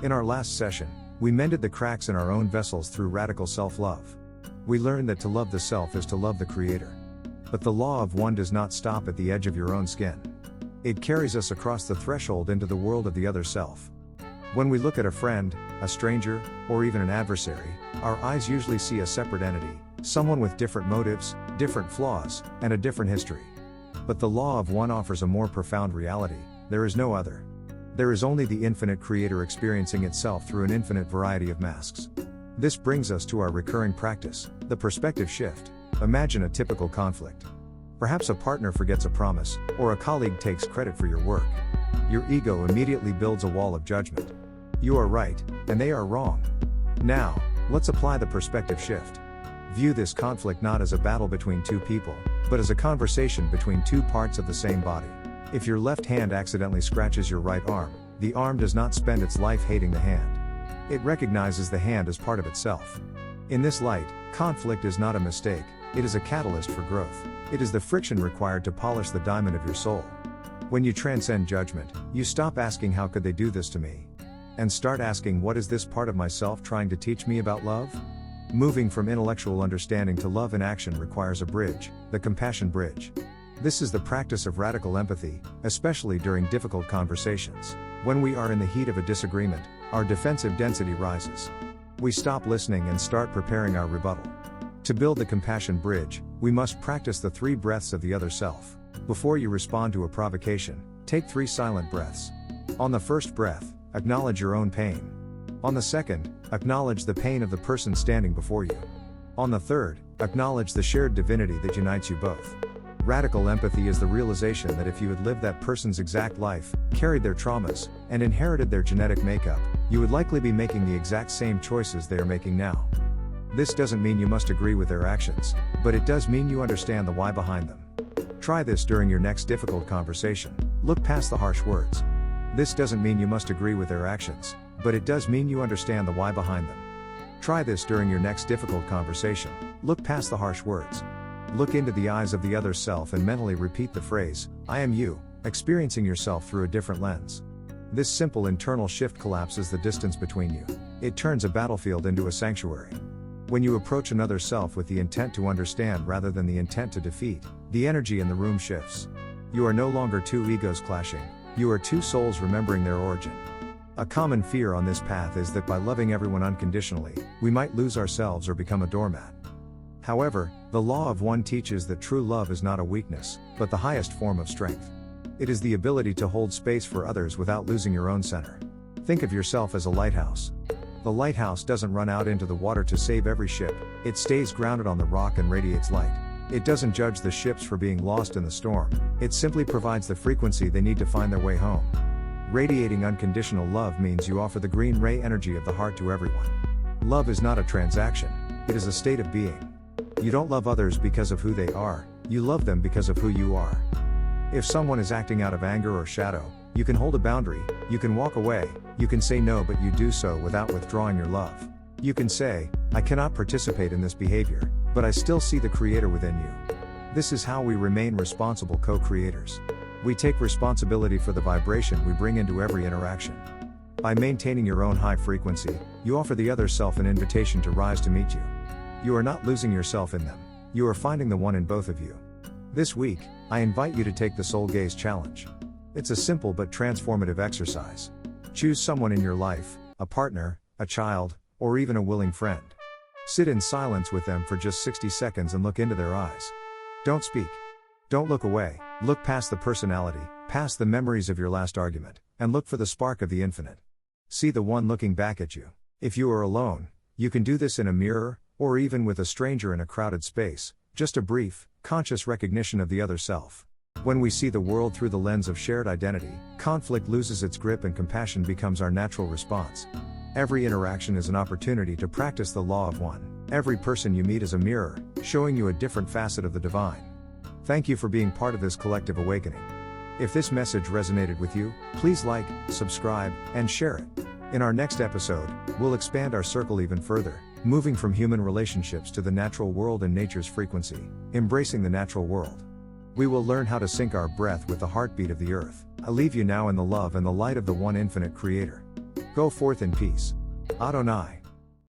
In our last session, we mended the cracks in our own vessels through radical self-love. We learned that to love the self is to love the Creator. But the law of one does not stop at the edge of your own skin. It carries us across the threshold into the world of the other self. When we look at a friend, a stranger, or even an adversary, our eyes usually see a separate entity, someone with different motives, different flaws, and a different history. But the law of one offers a more profound reality: there is no other. There is only the infinite Creator experiencing itself through an infinite variety of masks. This brings us to our recurring practice, the perspective shift. Imagine a typical conflict. Perhaps a partner forgets a promise, or a colleague takes credit for your work. Your ego immediately builds a wall of judgment. You are right, and they are wrong. Now, let's apply the perspective shift. View this conflict not as a battle between two people, but as a conversation between two parts of the same body. If your left hand accidentally scratches your right arm, the arm does not spend its life hating the hand. It recognizes the hand as part of itself. In this light, conflict is not a mistake, it is a catalyst for growth. It is the friction required to polish the diamond of your soul. When you transcend judgment, you stop asking how could they do this to me? And start asking what is this part of myself trying to teach me about love? Moving from intellectual understanding to love in action requires a bridge, the compassion bridge. This is the practice of radical empathy, especially during difficult conversations. When we are in the heat of a disagreement, our defensive density rises. We stop listening and start preparing our rebuttal. To build the compassion bridge, we must practice the 3 breaths of the other self. Before you respond to a provocation, take 3 silent breaths. On the first breath, acknowledge your own pain. On the second, acknowledge the pain of the person standing before you. On the third, acknowledge the shared divinity that unites you both. Radical empathy is the realization that if you had lived that person's exact life, carried their traumas, and inherited their genetic makeup, you would likely be making the exact same choices they are making now. This doesn't mean you must agree with their actions, but it does mean you understand the why behind them. Try this during your next difficult conversation. Look past the harsh words. This doesn't mean you must agree with their actions, but it does mean you understand the why behind them. Try this during your next difficult conversation. Look past the harsh words. Look into the eyes of the other self and mentally repeat the phrase, I am you, experiencing yourself through a different lens. This simple internal shift collapses the distance between you. It turns a battlefield into a sanctuary. When you approach another self with the intent to understand rather than the intent to defeat, the energy in the room shifts. You are no longer 2 egos clashing, you are 2 souls remembering their origin. A common fear on this path is that by loving everyone unconditionally, we might lose ourselves or become a doormat. However, the law of one teaches that true love is not a weakness, but the highest form of strength. It is the ability to hold space for others without losing your own center. Think of yourself as a lighthouse. The lighthouse doesn't run out into the water to save every ship, it stays grounded on the rock and radiates light. It doesn't judge the ships for being lost in the storm, it simply provides the frequency they need to find their way home. Radiating unconditional love means you offer the green ray energy of the heart to everyone. Love is not a transaction, it is a state of being. You don't love others because of who they are, you love them because of who you are. If someone is acting out of anger or shadow, you can hold a boundary, you can walk away, you can say no, but you do so without withdrawing your love. You can say, I cannot participate in this behavior, but I still see the Creator within you. This is how we remain responsible co-creators. We take responsibility for the vibration we bring into every interaction. By maintaining your own high frequency, you offer the other self an invitation to rise to meet you. You are not losing yourself in them, you are finding the one in both of you. This week, I invite you to take the Soul Gaze Challenge. It's a simple but transformative exercise. Choose someone in your life, a partner, a child, or even a willing friend. Sit in silence with them for just 60 seconds and look into their eyes. Don't speak. Don't look away, look past the personality, past the memories of your last argument, and look for the spark of the infinite. See the one looking back at you. If you are alone, you can do this in a mirror, or even with a stranger in a crowded space, just a brief, conscious recognition of the other self. When we see the world through the lens of shared identity, conflict loses its grip and compassion becomes our natural response. Every interaction is an opportunity to practice the law of one. Every person you meet is a mirror, showing you a different facet of the divine. Thank you for being part of this collective awakening. If this message resonated with you, please like, subscribe, and share it. In our next episode, we'll expand our circle even further, moving from human relationships to the natural world and nature's frequency, embracing the natural world. We will learn how to sync our breath with the heartbeat of the earth. I leave you now in the love and the light of the one infinite Creator. Go forth in peace. Adonai.